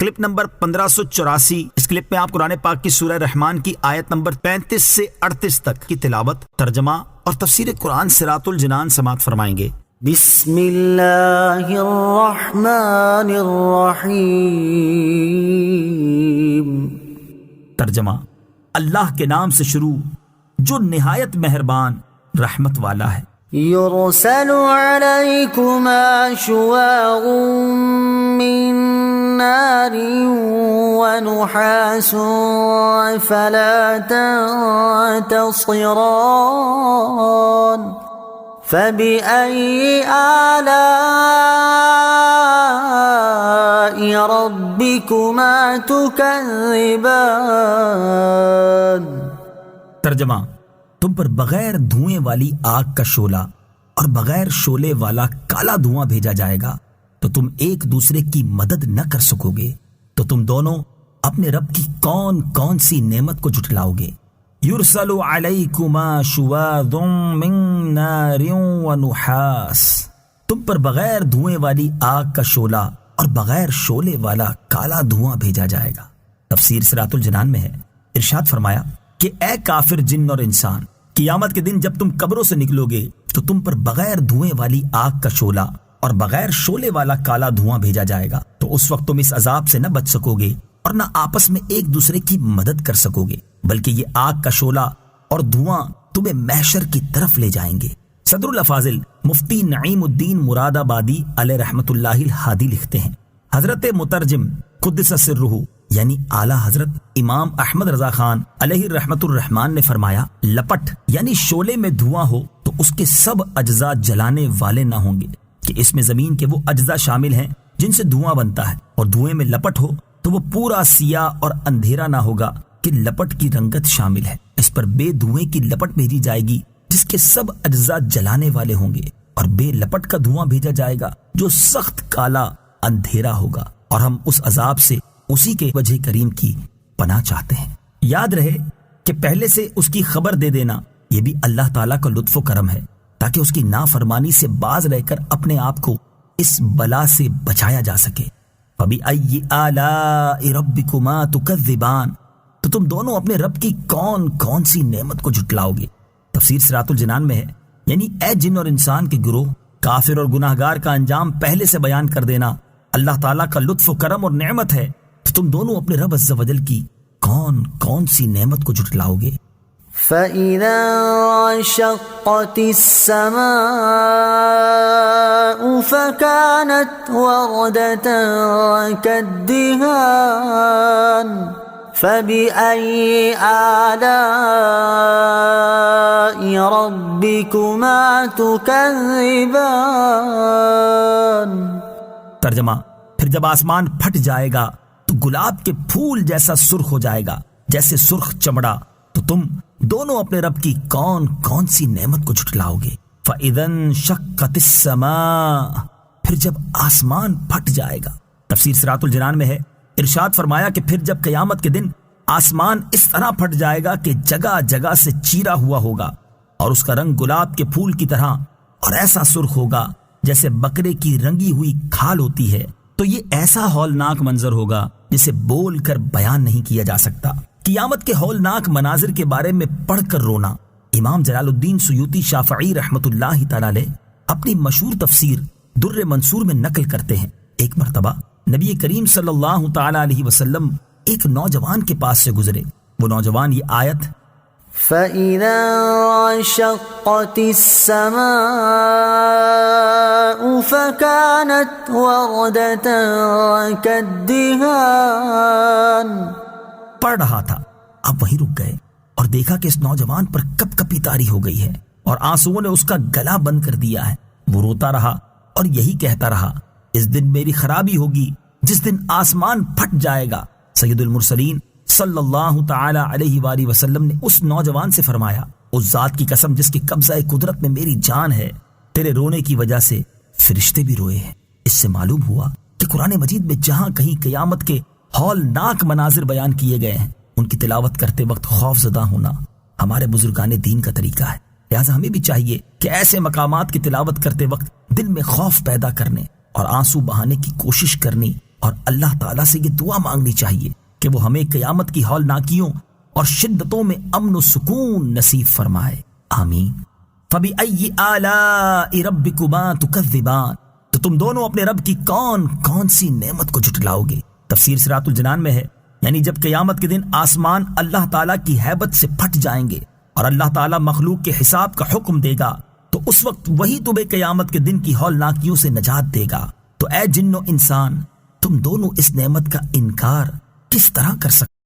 Clip number 1584۔ اس clip میں آپ قرآن پاک کی سورہ رحمان کی آیت نمبر 35 سے 38 تک کی تلاوت، ترجمہ اور تفسیر قرآن صراط الجنان سماعت فرمائیں گے۔ بسم اللہ الرحمن الرحیم۔ ترجمہ، اللہ کے نام سے شروع جو نہایت مہربان رحمت والا ہے۔ یرسل علیکما شواظ من نار ونحاس فلا تنتصران فبأي آلاء ربكما تكذبان۔ ترجمہ، تم پر بغیر دھوئیں والی آگ کا شعلہ اور بغیر شعلے والا کالا دھواں بھیجا جائے گا تو تم ایک دوسرے کی مدد نہ کر سکو گے، تو تم دونوں اپنے رب کی کون کون سی نعمت کو جھٹلاؤ گے۔ یرسل علیکما شواظ من نار ونحاس، تم پر بغیر دھوئیں والی آگ کا شعلہ اور بغیر شعلے والا کالا دھواں بھیجا جائے گا۔ تفسیر صراط الجنان میں ہے، ارشاد فرمایا کہ اے کافر جن اور انسان، قیامت کے دن جب تم قبروں سے نکلو گے تو تم پر بغیر دھوئیں والی آگ کا شعلہ اور بغیر شعلے والا کالا دھواں بھیجا جائے گا، تو اس وقت تم اس عذاب سے نہ بچ سکو گے اور نہ آپس میں ایک دوسرے کی مدد کر سکو گے، بلکہ یہ آگ کا شعلہ اور دھواں تمہیں محشر کی طرف لے جائیں گے۔ صدر الافاضل مفتی نعیم الدین مراد آبادی علیہ رحمت اللہ الہادی لکھتے ہیں، حضرت مترجم قدس سرہ یعنی اعلیٰ حضرت امام احمد رضا خان علیہ رحمت الرحمان نے فرمایا، لپٹ یعنی شعلے میں دھواں ہو تو اس کے سب اجزاء جلانے والے نہ ہوں گے، کہ اس میں زمین کے وہ اجزاء شامل ہیں جن سے دھواں بنتا ہے، اور دھوئیں میں لپٹ ہو تو وہ پورا سیاہ اور اندھیرا نہ ہوگا کہ لپٹ کی رنگت شامل ہے۔ اس پر بے دھوئیں کی لپٹ بھیجی جائے گی جس کے سب اجزاء جلانے والے ہوں گے، اور بے لپٹ کا دھواں بھیجا جائے گا جو سخت کالا اندھیرا ہوگا، اور ہم اس عذاب سے اسی کے وجہ کریم کی پناہ چاہتے ہیں۔ یاد رہے کہ پہلے سے اس کی خبر دے دینا یہ بھی اللہ تعالیٰ کا لطف و کرم ہے، تاکہ اس کی نافرمانی سے باز رہ کر اپنے آپ کو اس بلا سے بچایا جا سکے۔ فَبِأَيِّ آلَاءِ رَبِّكُمَا تُكَذِّبَانِ، تو تم دونوں اپنے رب کی کون کون سی نعمت کو جھٹلاؤ گے۔ تفسیر صراط الجنان میں ہے، یعنی اے جن اور انسان کے گروہ، کافر اور گناہگار کا انجام پہلے سے بیان کر دینا اللہ تعالیٰ کا لطف و کرم اور نعمت ہے، تو تم دونوں اپنے رب عز و جل کی کون کون سی نعمت کو جھٹلاؤ گے۔ فَإِذَا انشَقَّتِ السَّمَاءُ فَكَانَتْ وَرْدَةً كَالدِّهَانِ فَبِأَيِّ آلَاءِ رَبِّكُمَا تُكَذِّبَانِ۔ ترجمہ، پھر جب آسمان پھٹ جائے گا تو گلاب کے پھول جیسا سرخ ہو جائے گا جیسے سرخ چمڑا، تو تم دونوں اپنے رب کی کون کون سی نعمت کو جھٹلاؤ گے۔ فَإِذَا انشَقَّتِ السَّمَاءُ، پھر جب آسمان پھٹ جائے گا۔ تفسیر صراط الجنان میں ہے، ارشاد فرمایا کہ پھر جب قیامت کے دن آسمان اس طرح پھٹ جائے گا کہ جگہ جگہ سے چیرا ہوا ہوگا، اور اس کا رنگ گلاب کے پھول کی طرح اور ایسا سرخ ہوگا جیسے بکرے کی رنگی ہوئی کھال ہوتی ہے، تو یہ ایسا ہولناک منظر ہوگا جسے بول کر بیان نہیں کیا جا سکتا۔ قیامت کے ہولناک مناظر کے بارے میں پڑھ کر رونا امام جلال الدین سیوطی شافعی رحمت اللہ تعالی علیہ اپنی مشہور تفسیر در منصور میں نقل کرتے ہیں، ایک مرتبہ نبی کریم صلی اللہ تعالی علیہ وسلم ایک نوجوان کے پاس سے گزرے۔ وہ نوجوان یہ آیت فَإِذَا انشَقَّتِ السَّمَاءُ فَكَانَتْ وَرْدَةً كَالدِّهَانِ پڑھ رہا تھا، اب وہیں رک گئے اور دیکھا کہ اس نوجوان پر کپ کپی طاری ہو گئی ہے اور آنسوؤں نے اس کا گلا بند کر دیا ہے۔ وہ روتا رہا اور یہی کہتا رہا، اس دن میری خرابی ہوگی جس دن آسمان پھٹ جائے گا۔ سید المرسلین صلی اللہ تعالی علیہ وآلہ وسلم نے اس نوجوان سے فرمایا، اس ذات کی قسم جس کی قبضہ قدرت میں میری جان ہے، تیرے رونے کی وجہ سے فرشتے بھی روئے ہیں۔ اس سے معلوم ہوا کہ قرآن مجید میں جہاں کہیں قیامت کے ہولناک مناظر بیان کیے گئے ہیں، ان کی تلاوت کرتے وقت خوف زدہ ہونا ہمارے بزرگان دین کا طریقہ ہے۔ لہٰذا ہمیں بھی چاہیے کہ ایسے مقامات کی تلاوت کرتے وقت دل میں خوف پیدا کرنے اور آنسو بہانے کی کوشش کرنی اور اللہ تعالیٰ سے یہ دعا مانگنی چاہیے کہ وہ ہمیں قیامت کی ہولناکیوں اور شدتوں میں امن و سکون نصیب فرمائے، آمین۔ فَبِأَيِّ آلَاءِ رَبِّكُمَا تُكَذِّبَانِ، تو تم دونوں اپنے رب کی کون کون سی نعمت کو جھٹلاؤ گے؟ تفسیر صراط الجنان میں ہے، یعنی جب قیامت کے دن آسمان اللہ تعالیٰ کی ہیبت سے پھٹ جائیں گے اور اللہ تعالیٰ مخلوق کے حساب کا حکم دے گا، تو اس وقت وہی تمہیں قیامت کے دن کی ہولناکیوں سے نجات دے گا۔ تو اے جن و انسان، تم دونوں اس نعمت کا انکار کس طرح کر سکتے